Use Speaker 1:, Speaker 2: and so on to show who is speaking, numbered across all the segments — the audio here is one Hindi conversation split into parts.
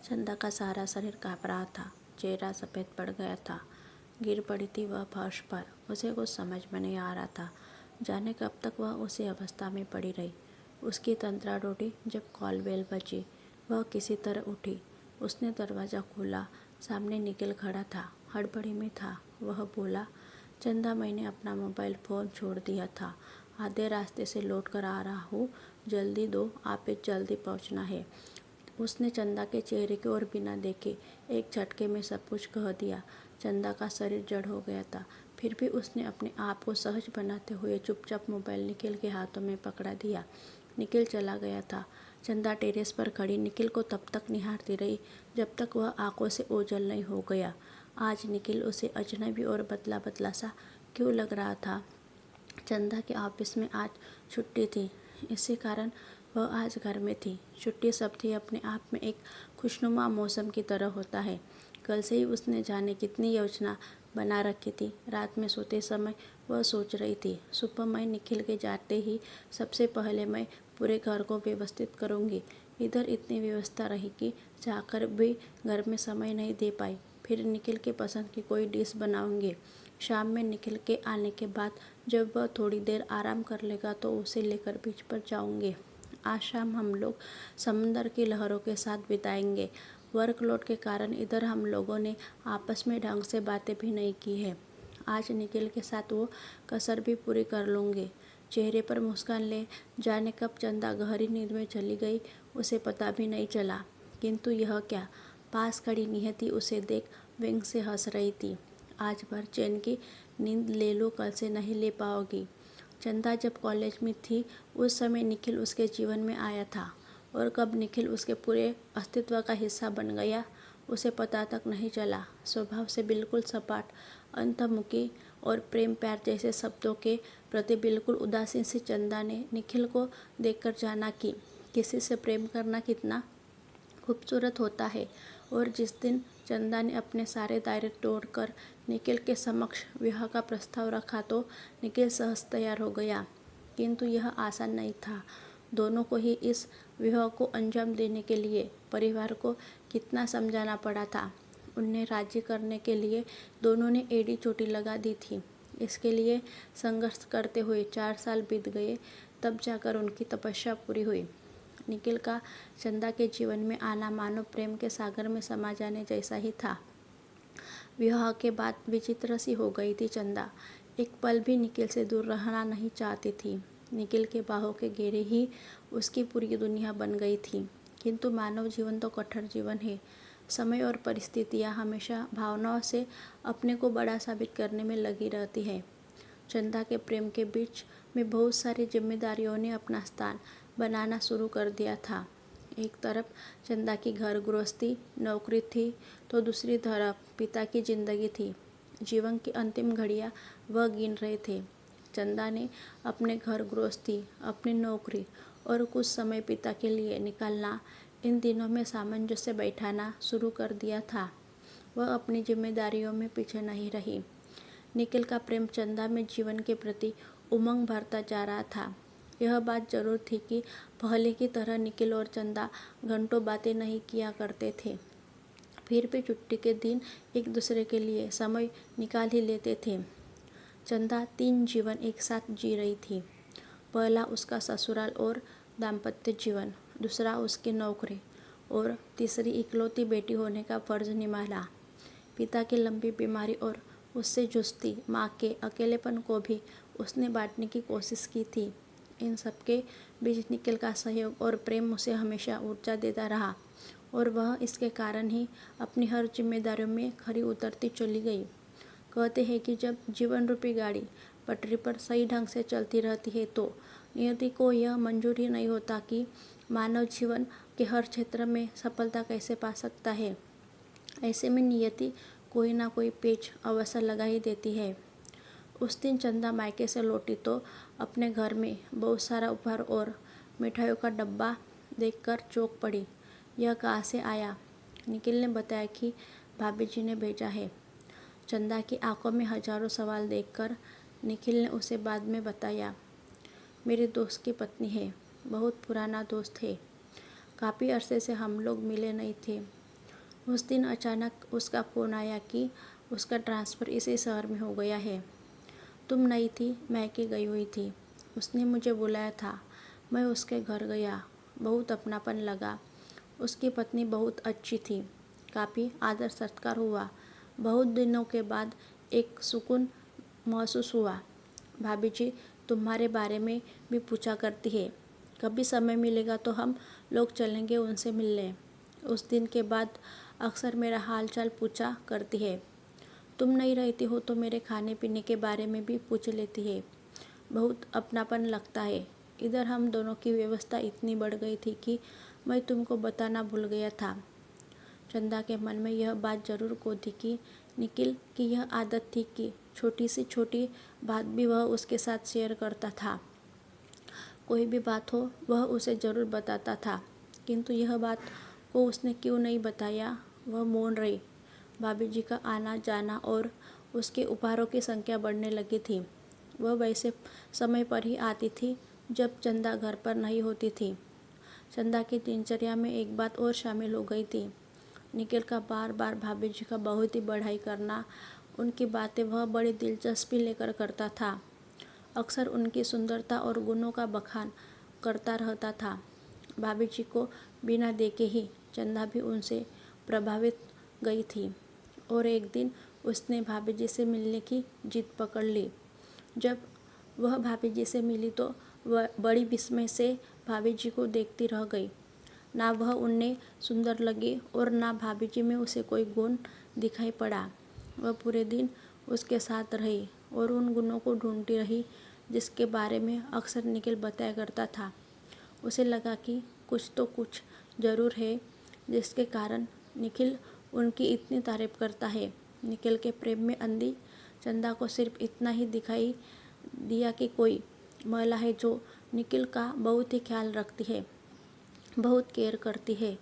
Speaker 1: चंदा का सारा शरीर काँप रहा था, चेहरा सफ़ेद पड़ गया था। गिर पड़ी थी वह फर्श पर। उसे कुछ समझ में नहीं आ रहा था, जाने कब तक वह उसी अवस्था में पड़ी रही। उसकी तंद्रा टूटी जब कॉल बेल बजी। वह किसी तरह उठी। उसने दरवाज़ा खोला। सामने निखिल खड़ा था, हड़बड़ी में था। वह बोला, चंदा, मैंने अपना मोबाइल फ़ोन छोड़ दिया था, आधे रास्ते से लौट कर आ रहा हूँ, जल्दी दो, आप जल्दी पहुँचना है। उसने चंदा के चेहरे की ओर बिना देखे एक झटके में सब कुछ कह दिया। चंदा का शरीर जड़ हो गया था, फिर भी उसने अपने आप को सहज बनाते हुए चुपचाप मोबाइल निखिल के हाथों में पकड़ा दिया। निखिल चला गया था। चंदा टेरेस पर खड़ी निखिल को तब तक निहारती रही जब तक वह आंखों से ओझल नहीं हो गया। आज निखिल उसे अजनबी और बदला बदला सा क्यों लग रहा था। चंदा के ऑफिस में आज छुट्टी थी, इसी कारण वह आज घर में थी। छुट्टी शब्द ही अपने आप में एक खुशनुमा मौसम की तरह होता है। कल से ही उसने जाने कितनी योजना बना रखी थी। रात में सोते समय वह सोच रही थी, सुबह मैं निखिल के जाते ही सबसे पहले मैं पूरे घर को व्यवस्थित करूंगी। इधर इतनी व्यवस्था रही कि जाकर भी घर में समय नहीं दे पाई। फिर निखिल के पसंद की कोई डिश बनाऊंगी। शाम में निखिल के आने के बाद जब वह थोड़ी देर आराम कर लेगा तो उसे लेकर बीच पर जाऊंगे। आज शाम हम लोग समुंदर की लहरों के साथ बिताएंगे। वर्कलोड के कारण इधर हम लोगों ने आपस में ढंग से बातें भी नहीं की है। आज निखिल के साथ वो कसर भी पूरी कर लूँगी। चेहरे पर मुस्कान ले जाने कब चंदा गहरी नींद में चली गई, उसे पता भी नहीं चला। किंतु यह क्या, पास खड़ी नियति उसे देख व्यंग से हंस रही थी। आज भर चैन की नींद ले लो, कल से नहीं ले पाओगी। चंदा जब कॉलेज में थी उस समय निखिल उसके जीवन में आया था, और कब निखिल उसके पूरे अस्तित्व का हिस्सा बन गया उसे पता तक नहीं चला। स्वभाव से बिल्कुल सपाट, अंतर्मुखी और प्रेम प्यार जैसे शब्दों के प्रति बिल्कुल उदासीन सी चंदा ने निखिल को देखकर जाना कि किसी से प्रेम करना कितना खूबसूरत होता है। और जिस दिन चंदा ने अपने सारे दायरे तोड़कर निखिल के समक्ष विवाह का प्रस्ताव रखा तो निखिल सहज तैयार हो गया। किंतु यह आसान नहीं था। दोनों को ही इस विवाह को अंजाम देने के लिए परिवार को कितना समझाना पड़ा था। उन्हें राजी करने के लिए दोनों ने एड़ी चोटी लगा दी थी। इसके लिए संघर्ष करते हुए 4 साल बीत गए, तब जाकर उनकी तपस्या पूरी हुई। निखिल का चंदा के जीवन में आना मानो प्रेम के सागर में समा जाने जैसा ही था। विवाह के बाद विचित्र सी हो गई थी चंदा। एक पल भी निखिल से दूर रहना नहीं चाहती थी। निखिल के बाहों के घेरे ही उसकी पूरी दुनिया बन गई थी। किंतु मानव जीवन तो कठोर जीवन है। समय और परिस्थितियाँ हमेशा भावनाओं से अपने को बड़ा साबित करने में लगी रहती है। चंदा के प्रेम के बीच में बहुत सारी जिम्मेदारियों ने अपना स्थान बनाना शुरू कर दिया था। एक तरफ चंदा की घर गृहस्थी नौकरी थी, तो दूसरी तरफ पिता की जिंदगी थी। जीवन की अंतिम घड़ियां वह गिन रहे थे। चंदा ने अपने घर गृहस्थी, अपनी नौकरी और कुछ समय पिता के लिए निकालना, इन दिनों में सामंजस्य बैठाना शुरू कर दिया था। वह अपनी जिम्मेदारियों में पीछे नहीं रही। निखिल का प्रेम चंदा में जीवन के प्रति उमंग भरता जा रहा था। यह बात जरूर थी कि पहले की तरह निखिल और चंदा घंटों बातें नहीं किया करते थे। फिर भी छुट्टी के दिन एक दूसरे के लिए समय निकाल ही लेते थे। चंदा 3 जीवन एक साथ जी रही थी। पहला उसका ससुराल और दाम्पत्य जीवन, दूसरा उसकी नौकरी, और तीसरी इकलौती बेटी होने का फर्ज निभाना। पिता की लंबी बीमारी और उससे जूझती माँ के अकेलेपन को भी उसने बांटने की कोशिश की थी। इन सबके बीच निखिल का सहयोग और प्रेम उसे हमेशा ऊर्जा देता रहा, और वह इसके कारण ही अपनी हर जिम्मेदारियों में खरी उतरती चली गई। कहते हैं कि जब जीवन रूपी गाड़ी पटरी पर सही ढंग से चलती रहती है तो नियति को यह मंजूर ही नहीं होता कि मानव जीवन के हर क्षेत्र में सफलता कैसे पा सकता है। ऐसे में नियति कोई ना कोई पेच अवसर लगा ही देती है। उस दिन चंदा मायके से लौटी तो अपने घर में बहुत सारा उपहार और मिठाइयों का डब्बा देखकर चौंक पड़ी। यह कहाँ से आया? निखिल ने बताया कि भाभी जी ने भेजा है। चंदा की आंखों में हजारों सवाल देखकर निखिल ने उसे बाद में बताया, मेरे दोस्त की पत्नी है, बहुत पुराना दोस्त है। काफ़ी अरसे से हम लोग मिले नहीं थे। उस दिन अचानक उसका फ़ोन आया कि उसका ट्रांसफ़र इसी शहर में हो गया है। तुम नहीं थी, मैके गई हुई थी। उसने मुझे बुलाया था। मैं उसके घर गया। बहुत अपनापन लगा। उसकी पत्नी बहुत अच्छी थी। काफ़ी आदर सत्कार हुआ। बहुत दिनों के बाद एक सुकून महसूस हुआ। भाभी जी तुम्हारे बारे में भी पूछा करती है। कभी समय मिलेगा तो हम लोग चलेंगे उनसे मिलने। उस दिन के बाद अक्सर मेरा हाल चाल पूछा करती है। तुम नहीं रहती हो तो मेरे खाने पीने के बारे में भी पूछ लेती है। बहुत अपनापन लगता है। इधर हम दोनों की व्यवस्था इतनी बढ़ गई थी कि मैं तुमको बताना भूल गया था। चंदा के मन में यह बात जरूर खोदी कि निखिल की यह आदत थी कि छोटी सी छोटी बात भी वह उसके साथ शेयर करता था। कोई भी बात हो वह उसे ज़रूर बताता था, किंतु यह बात को उसने क्यों नहीं बताया। वह मौन रही। भाभी जी का आना जाना और उसके उपहारों की संख्या बढ़ने लगी थी। वह वैसे समय पर ही आती थी जब चंदा घर पर नहीं होती थी। चंदा की दिनचर्या में एक बात और शामिल हो गई थी। निखिल का बार बार भाभी जी का बहुत ही बढ़ाई करना। उनकी बातें वह बड़ी दिलचस्पी लेकर करता था। अक्सर उनकी सुंदरता और गुणों का बखान करता रहता था। भाभी जी को बिना देखे ही चंदा भी उनसे प्रभावित गई थी और एक दिन उसने भाभी जी से मिलने की जिद पकड़ ली। जब वह भाभी जी से मिली तो वह बड़ी विस्मय से भाभी जी को देखती रह गई। ना वह उन्हें सुंदर लगी और ना भाभी जी में उसे कोई गुण दिखाई पड़ा। वह पूरे दिन उसके साथ रही और उन गुणों को ढूंढती रही जिसके बारे में अक्सर निखिल बताया करता था। उसे लगा कि कुछ ज़रूर है जिसके कारण निखिल उनकी इतनी तारीफ करता है। निखिल के प्रेम में अंधी चंदा को सिर्फ इतना ही दिखाई दिया कि कोई महिला है जो निखिल का बहुत ही ख्याल रखती है, बहुत केयर करती है।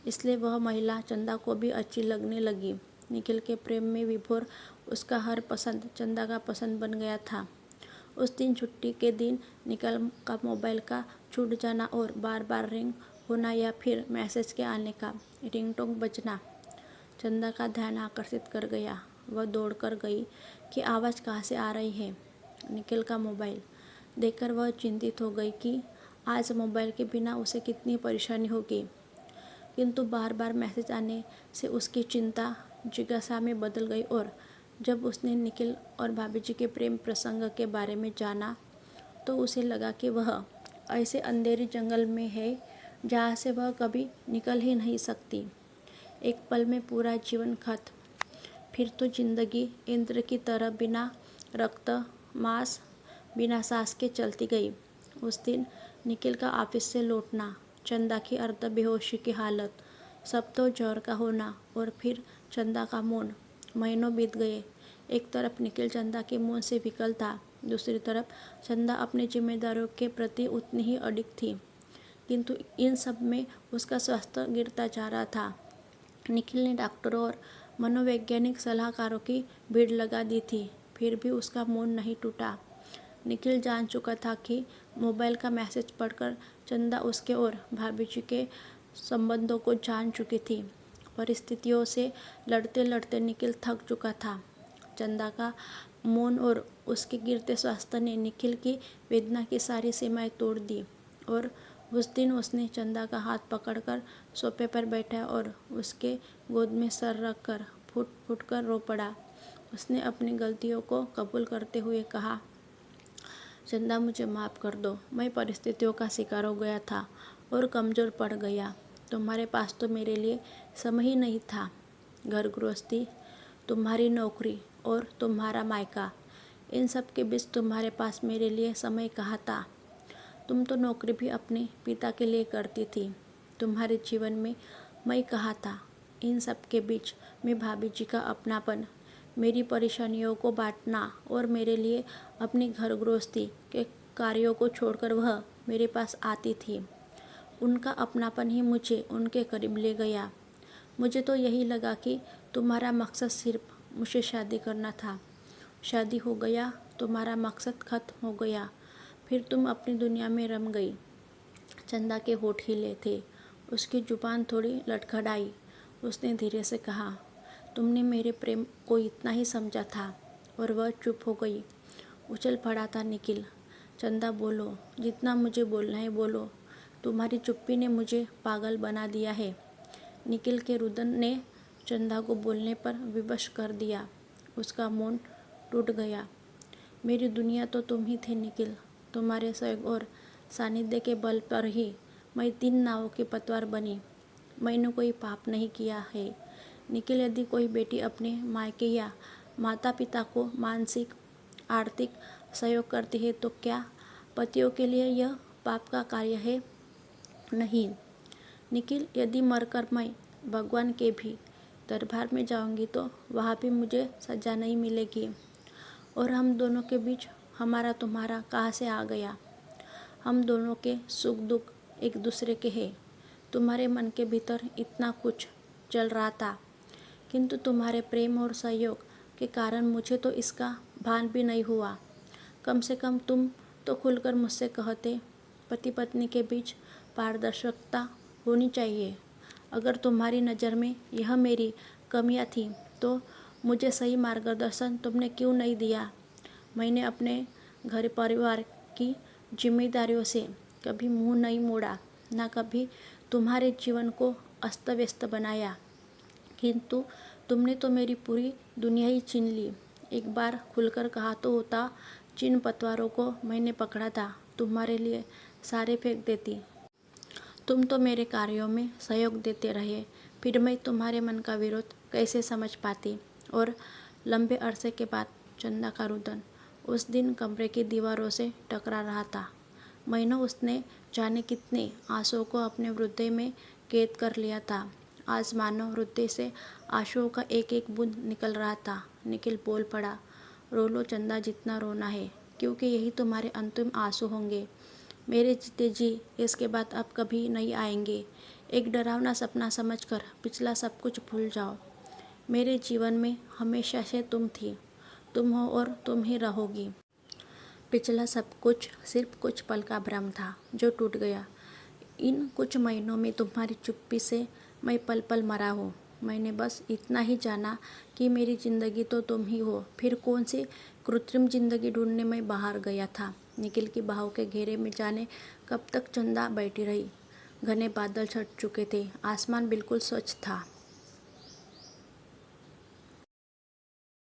Speaker 1: इसलिए वह महिला चंदा को भी अच्छी लगने लगी। निखिल के प्रेम में विभोर उसका हर पसंद चंदा का पसंद बन गया था। उस दिन छुट्टी के दिन निखिल का मोबाइल का छूट जाना और बार बार रिंग होना या फिर मैसेज के आने का रिंगटोन बजना चंदा का ध्यान आकर्षित कर गया। वह दौड़कर गई कि आवाज़ कहाँ से आ रही है। निखिल का मोबाइल देखकर वह चिंतित हो गई कि आज मोबाइल के बिना उसे कितनी परेशानी होगी। किंतु बार बार मैसेज आने से उसकी चिंता जिज्ञासा में बदल गई और जब उसने निखिल और भाभी जी के प्रेम प्रसंग के बारे में जाना तो उसे लगा कि वह ऐसे अंधेरे जंगल में है जहाँ से वह कभी निकल ही नहीं सकती। एक पल में पूरा जीवन खत्म। फिर तो जिंदगी इंद्र की तरह बिना रक्त मांस बिना सांस के चलती गई। उस दिन निखिल का ऑफिस से लौटना, चंदा की अर्ध बेहोशी की हालत, सब तो जौहर का होना और फिर चंदा का मौन। महीनों बीत गए। एक तरफ निखिल चंदा के मौन से विकल था, दूसरी तरफ चंदा अपनी जिम्मेदारियों के प्रति उतनी ही अडिग थी। किंतु इन सब में उसका स्वास्थ्य गिरता जा रहा था। निखिल ने डॉक्टरों और मनोवैज्ञानिक सलाहकारों की भीड़ लगा दी थी, फिर भी उसका मौन नहीं टूटा। निखिल जान चुका था कि मोबाइल का मैसेज पढ़कर चंदा उसके और भाभी जी के संबंधों को जान चुकी थी। परिस्थितियों से लड़ते लड़ते निखिल थक चुका था। चंदा का मौन और उसके गिरते स्वास्थ्य ने निखिल की वेदना की सारी सीमाएं तोड़ दी और उस दिन उसने चंदा का हाथ पकड़कर सोफे पर बैठा और उसके गोद में सर रखकर फूट फूट कर रो पड़ा। उसने अपनी गलतियों को कबूल करते हुए कहा, चंदा मुझे माफ़ कर दो। मैं परिस्थितियों का शिकार हो गया था और कमज़ोर पड़ गया। तुम्हारे पास तो मेरे लिए समय ही नहीं था। घर गृहस्थी, तुम्हारी नौकरी और तुम्हारा मायका, इन सब के बीच तुम्हारे पास मेरे लिए समय कहाँ था। तुम तो नौकरी भी अपने पिता के लिए करती थी। तुम्हारे जीवन में मैं कहाँ था। इन सब के बीच में भाभी जी का अपनापन, मेरी परेशानियों को बांटना और मेरे लिए अपनी घर गृहस्थी के कार्यों को छोड़कर वह मेरे पास आती थी। उनका अपनापन ही मुझे उनके करीब ले गया। मुझे तो यही लगा कि तुम्हारा मकसद सिर्फ मुझसे शादी करना था। शादी हो गया, तुम्हारा मकसद खत्म हो गया। फिर तुम अपनी दुनिया में रम गई। चंदा के होठ हिले थे। उसकी जुबान थोड़ी लड़खड़ाई। उसने धीरे से कहा, तुमने मेरे प्रेम को इतना ही समझा था। और वह चुप हो गई। उछल पड़ा था निखिल। चंदा बोलो, जितना मुझे बोलना है बोलो। तुम्हारी चुप्पी ने मुझे पागल बना दिया है। निखिल के रुदन ने चंदा को बोलने पर विवश कर दिया। उसका मौन टूट गया। मेरी दुनिया तो तुम ही थे निखिल। तुम्हारे सहयोग और सानिध्य के बल पर ही मैं 3 नावों की पतवार बनी। मैंने कोई पाप नहीं किया है निखिल। यदि कोई बेटी अपने मायके या माता पिता को मानसिक आर्थिक सहयोग करती है तो क्या पतियों के लिए यह पाप का कार्य है? नहीं निखिल, यदि मरकर मैं भगवान के भी दरबार में जाऊंगी तो वहाँ भी मुझे सजा नहीं मिलेगी। और हम दोनों के बीच हमारा तुम्हारा कहाँ से आ गया? हम दोनों के सुख दुख एक दूसरे के हैं। तुम्हारे मन के भीतर इतना कुछ चल रहा था, किंतु तुम्हारे प्रेम और सहयोग के कारण मुझे तो इसका भान भी नहीं हुआ। कम से कम तुम तो खुलकर मुझसे कहते, पति पत्नी के बीच पारदर्शिता होनी चाहिए। अगर तुम्हारी नज़र में यह मेरी कमियां थी तो मुझे सही मार्गदर्शन तुमने क्यों नहीं दिया? मैंने अपने घर परिवार की जिम्मेदारियों से कभी मुंह नहीं मोड़ा, ना कभी तुम्हारे जीवन को अस्त व्यस्त बनाया। किंतु तुमने तो मेरी पूरी दुनिया ही छीन ली। एक बार खुलकर कहा तो होता, जिन पतवारों को मैंने पकड़ा था तुम्हारे लिए सारे फेंक देती। तुम तो मेरे कार्यों में सहयोग देते रहे, फिर मैं तुम्हारे मन का विरोध कैसे समझ पाती? और लंबे अरसे के बाद चंदा का रुदन उस दिन कमरे की दीवारों से टकरा रहा था। महीनों उसने जाने कितने आंसुओं को अपने हृदय में कैद कर लिया था। आज मानो हृदय से आंसुओं का एक एक बूंद निकल रहा था। निखिल बोल पड़ा, रो लो चंदा, जितना रोना है, क्योंकि यही तुम्हारे अंतिम आंसू होंगे। मेरे जीते जी इसके बाद अब कभी नहीं आएंगे। एक डरावना सपना समझकर पिछला सब कुछ भूल जाओ। मेरे जीवन में हमेशा से तुम थी, तुम हो और तुम ही रहोगी। पिछला सब कुछ सिर्फ कुछ पल का भ्रम था जो टूट गया। इन कुछ महीनों में तुम्हारी चुप्पी से मैं पल पल मरा हूँ। मैंने बस इतना ही जाना कि मेरी ज़िंदगी तो तुम ही हो। फिर कौन सी कृत्रिम जिंदगी ढूंढने में बाहर गया था। निखिल की बाहों के घेरे में जाने कब तक चंदा बैठी रही। घने बादल छट चुके थे। आसमान बिल्कुल स्वच्छ था।